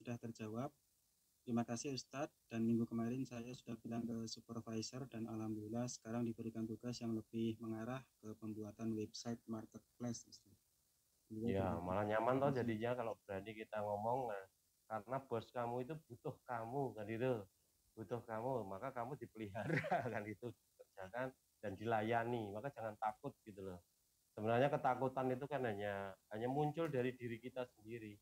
sudah terjawab. Terima kasih Ustadz, dan minggu kemarin saya sudah bilang ke supervisor dan alhamdulillah sekarang diberikan tugas yang lebih mengarah ke pembuatan website marketplace Ustadz. Ya, malah nyaman toh jadinya kalau berani kita ngomong, nah, karena bos kamu itu butuh kamu kan itu, butuh kamu, maka kamu dipelihara kan itu, kerjakan dan dilayani, maka jangan takut gitu loh. Sebenarnya ketakutan itu kan hanya muncul dari diri kita sendiri.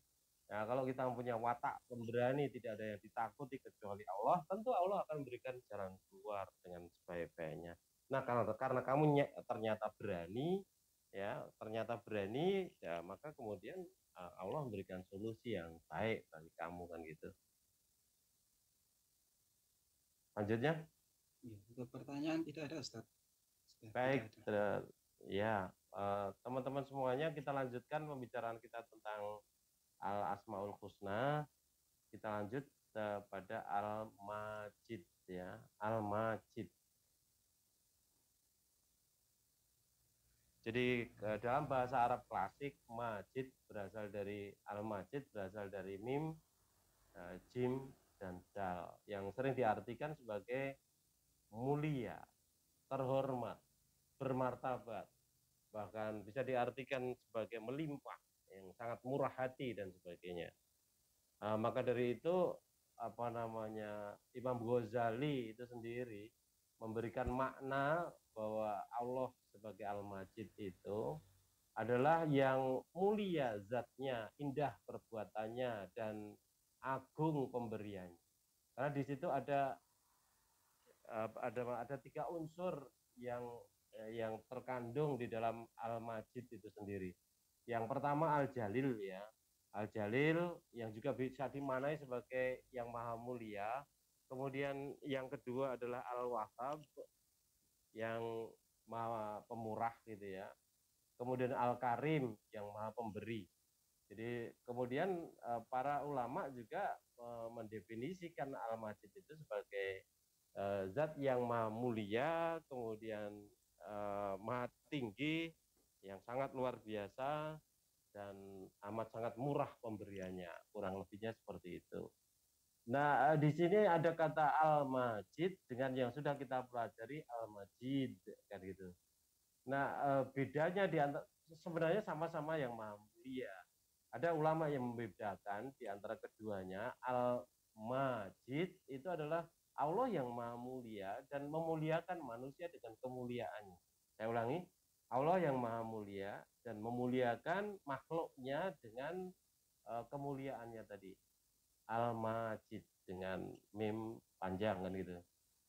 Nah, kalau kita punya watak pemberani, tidak ada yang ditakuti kecuali Allah, tentu Allah akan memberikan jalan keluar dengan sebaik-baiknya. Nah, karena kamu ternyata berani, ya ternyata berani, ya maka kemudian Allah memberikan solusi yang baik bagi kamu kan gitu. Lanjutnya? Ya, untuk pertanyaan tidak ada Ustaz. Baik, Tidak ada. ya teman-teman semuanya, kita lanjutkan pembicaraan kita tentang al asmaul husna. Kita lanjut pada al majid ya, al majid. Jadi dalam bahasa Arab klasik, majid berasal dari al majid, berasal dari mim, jim dan dal, yang sering diartikan sebagai mulia, terhormat, bermartabat, bahkan bisa diartikan sebagai melimpah, yang sangat murah hati dan sebagainya. Maka dari itu Imam Ghazali itu sendiri memberikan makna bahwa Allah sebagai Al-Majid itu adalah yang mulia zatnya, indah perbuatannya, dan agung pemberiannya. Karena di situ ada tiga unsur yang terkandung di dalam Al-Majid itu sendiri. Yang pertama Al-Jalil ya. Al-Jalil yang juga bisa dimaknai sebagai yang maha mulia. Kemudian yang kedua adalah Al-Wahhab yang maha pemurah gitu ya. Kemudian Al-Karim yang maha pemberi. Jadi kemudian para ulama juga mendefinisikan Al-Majid itu sebagai zat yang maha mulia, kemudian maha tinggi, yang sangat luar biasa, dan amat sangat murah pemberiannya, kurang lebihnya seperti itu. Nah, di sini ada kata Al-Majid dengan yang sudah kita pelajari Al-Majid kan gitu. Nah, bedanya sebenarnya sama-sama yang maha mulia. Ada ulama yang membedakan di antara keduanya. Al-Majid itu adalah Allah yang maha mulia dan memuliakan manusia dengan kemuliaannya. Saya ulangi, Allah yang maha mulia dan memuliakan makhluknya dengan kemuliaannya tadi. Al-Majid dengan mim panjang kan gitu.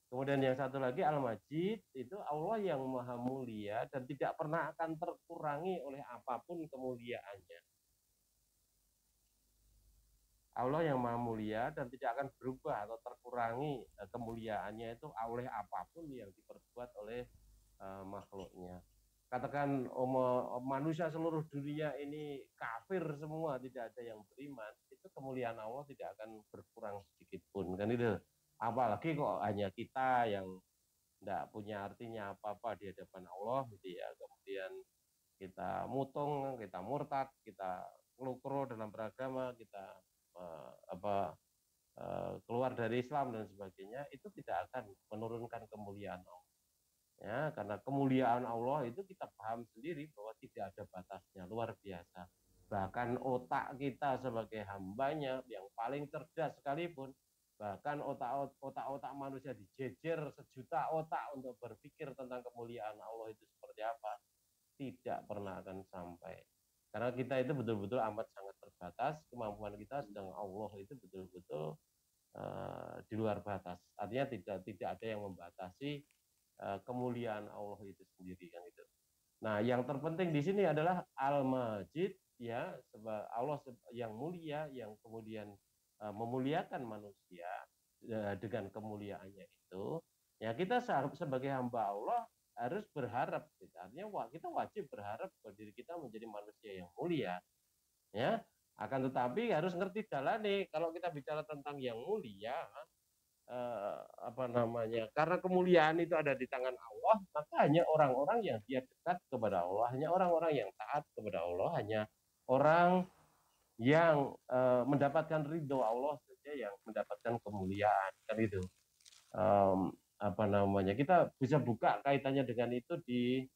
Kemudian yang satu lagi Al-Majid itu Allah yang maha mulia dan tidak pernah akan terkurangi oleh apapun kemuliaannya. Allah yang maha mulia dan tidak akan berubah atau terkurangi kemuliaannya itu oleh apapun yang diperbuat oleh makhluknya. Katakan manusia seluruh dunia ini kafir semua, tidak ada yang beriman, itu kemuliaan Allah tidak akan berkurang sedikit pun kan itu. Apalagi kok hanya kita yang tidak punya artinya apa-apa di hadapan Allah gitu ya. Kemudian kita mutung, kita murtad, kita kelukro dalam beragama, kita keluar dari Islam dan sebagainya, itu tidak akan menurunkan kemuliaan Allah. Ya, karena kemuliaan Allah itu kita paham sendiri bahwa tidak ada batasnya, luar biasa. Bahkan otak kita sebagai hambanya yang paling cerdas sekalipun, bahkan otak-otak manusia dijejer sejuta otak untuk berpikir tentang kemuliaan Allah itu seperti apa, tidak pernah akan sampai. Karena kita itu betul-betul amat sangat terbatas, kemampuan kita sedang Allah itu betul-betul di luar batas. Artinya tidak ada yang membatasi kemuliaan Allah itu sendiri kan itu. Nah, yang terpenting di sini adalah Al-Majid ya, Allah yang mulia yang kemudian memuliakan manusia dengan kemuliaannya itu. Ya, kita sebagai hamba Allah harus berharap, artinya kita wajib berharap bahwa diri kita menjadi manusia yang mulia, ya. Akan tetapi harus ngerti jalan nih. Kalau kita bicara tentang yang mulia, karena kemuliaan itu ada di tangan Allah, maka hanya orang-orang yang dia dekat kepada Allah, hanya orang-orang yang taat kepada Allah, hanya orang yang mendapatkan ridho Allah saja yang mendapatkan kemuliaan, kan itu. Apa namanya, kita bisa buka kaitannya dengan itu di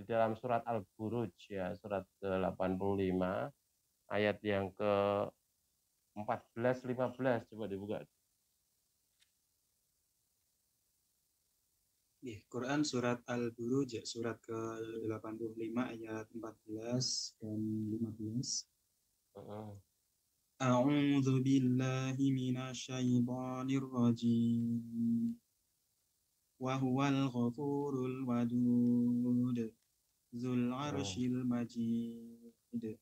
dalam surat Al-Buruj ya, surat ke-85 ayat yang ke-14 15, coba dibuka. Quran surat Al-Buruj surat ke-85 ayat 14 dan 15. A'udzu billahi minasyaitonir rajim. Wa huwal ghafurul wadud dzul arsyil majid.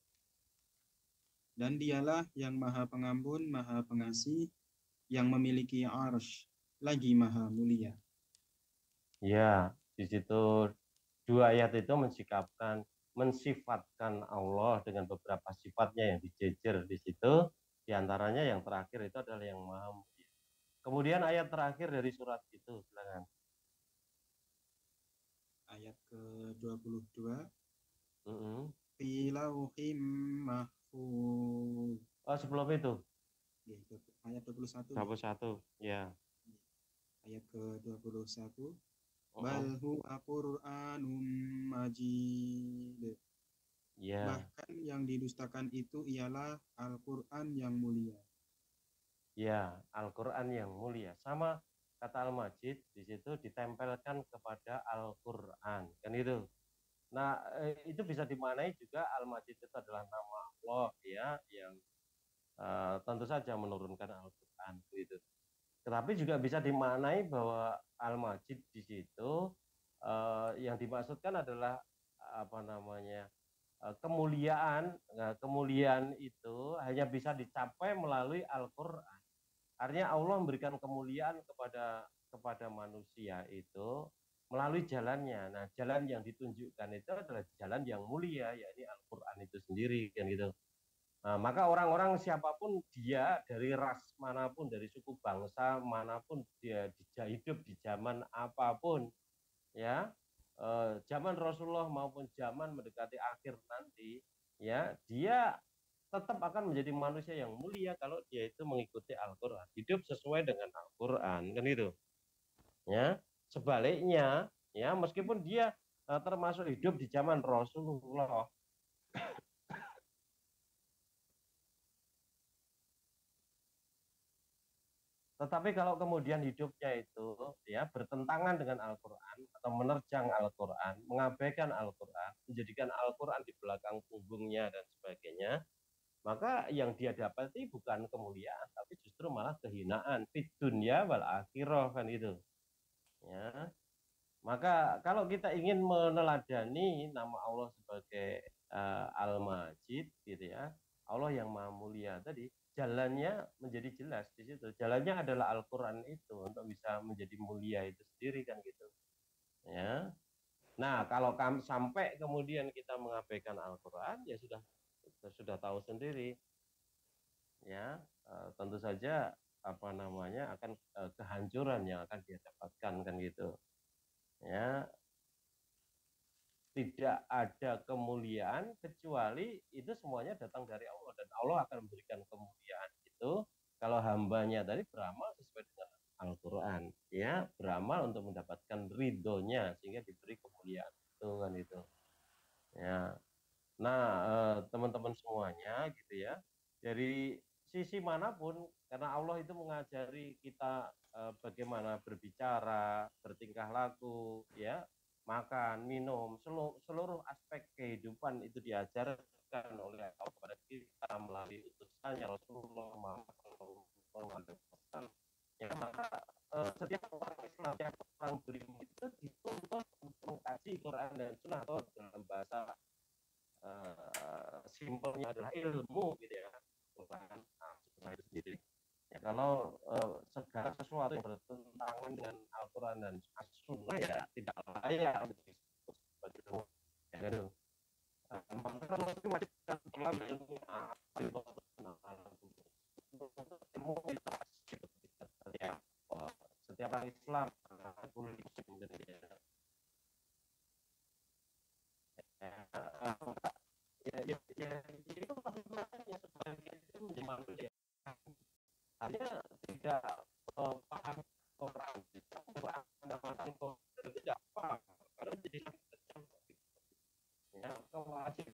Dan dialah yang maha pengampun, maha pengasih, yang memiliki arsy, lagi maha mulia. Ya, di situ dua ayat itu mensifatkan Allah dengan beberapa sifatnya yang dijejer di situ. Di antaranya yang terakhir itu adalah yang maha mulia. Kemudian ayat terakhir dari surat itu, silakan. Ayat ke-22. Fi lauhim mahfuz. Oh, sebelum itu. Ayat 21. 21, ya. Ayat ke-21. Bal huwa Qur'anum majid. Ya. Bahkan yang didustakan itu ialah Al-Qur'an yang mulia. Ya, Al-Qur'an yang mulia. Sama kata Al-Majid di situ ditempelkan kepada Al-Qur'an, kan itu. Nah, itu bisa dimaknai juga Al-Majid itu adalah nama Allah ya, yang tentu saja menurunkan Al-Qur'an itu. Tetapi juga bisa dimaknai bahwa Al-Majid di situ yang dimaksudkan adalah apa namanya, kemuliaan. Nah, kemuliaan itu hanya bisa dicapai melalui Al-Qur'an. Artinya Allah memberikan kemuliaan kepada manusia itu melalui jalannya. Nah, jalan yang ditunjukkan itu adalah jalan yang mulia, yakni Al-Qur'an itu sendiri, kan gitu. Nah, maka orang-orang siapapun dia, dari ras manapun, dari suku bangsa manapun dia hidup di zaman apapun, ya, zaman Rasulullah maupun zaman mendekati akhir nanti, ya, dia tetap akan menjadi manusia yang mulia kalau dia itu mengikuti Al-Qur'an, hidup sesuai dengan Al-Qur'an, kan itu. Ya, sebaliknya, ya, meskipun dia termasuk hidup di zaman Rasulullah, tetapi kalau kemudian hidupnya itu ya bertentangan dengan Al-Qur'an atau menerjang Al-Qur'an, mengabaikan Al-Qur'an, menjadikan Al-Qur'an di belakang punggungnya dan sebagainya, maka yang dia dapati bukan kemuliaan tapi justru malah kehinaan fid dunya wal akhirah, kan itu. Ya. Maka kalau kita ingin meneladani nama Allah sebagai Al-Majid gitu ya, Allah yang Maha Mulia tadi, jalannya menjadi jelas di situ. Jalannya adalah Al-Qur'an itu untuk bisa menjadi mulia itu sendiri, kan gitu. Ya. Nah, kalau sampai kemudian kita mengabaikan Al-Qur'an, ya sudah tahu sendiri. Ya, tentu saja apa namanya akan kehancuran yang akan dia dapatkan, kan gitu. Ya, tidak ada kemuliaan kecuali itu semuanya datang dari Allah, dan Allah akan memberikan kemuliaan itu kalau hambanya tadi beramal sesuai dengan Al-Qur'an, ya, beramal untuk mendapatkan ridhonya sehingga diberi kemuliaan itu, kan itu. Ya. Nah, teman-teman semuanya gitu ya, dari sisi manapun, karena Allah itu mengajari kita bagaimana berbicara, bertingkah laku, ya, makan, minum, seluruh aspek kehidupan itu diajarkan oleh Allah kepada kita melalui utusannya Rasulullah Muhammad SAW. Ya, maka setiap orang Islam, setiap orang beriman itu dituntut untuk mengkaji Quran dan Sunnah, atau dalam bahasa simpelnya adalah ilmu, gitu ya, Quran itu sendiri. Ya, kalau segala sesuatu yang bertentangan dengan Al-Quran dan As-Sunnah ya tidak layak untuk disebut sebagai ilmu. Ya, gitu. Maka Muslim wajib telah ilmu ilmu itu setiap orang Islam ya, itu maksudnya Artinya tidak paham orang kita mendapatkan tidak paham karena jadi ya kewajiban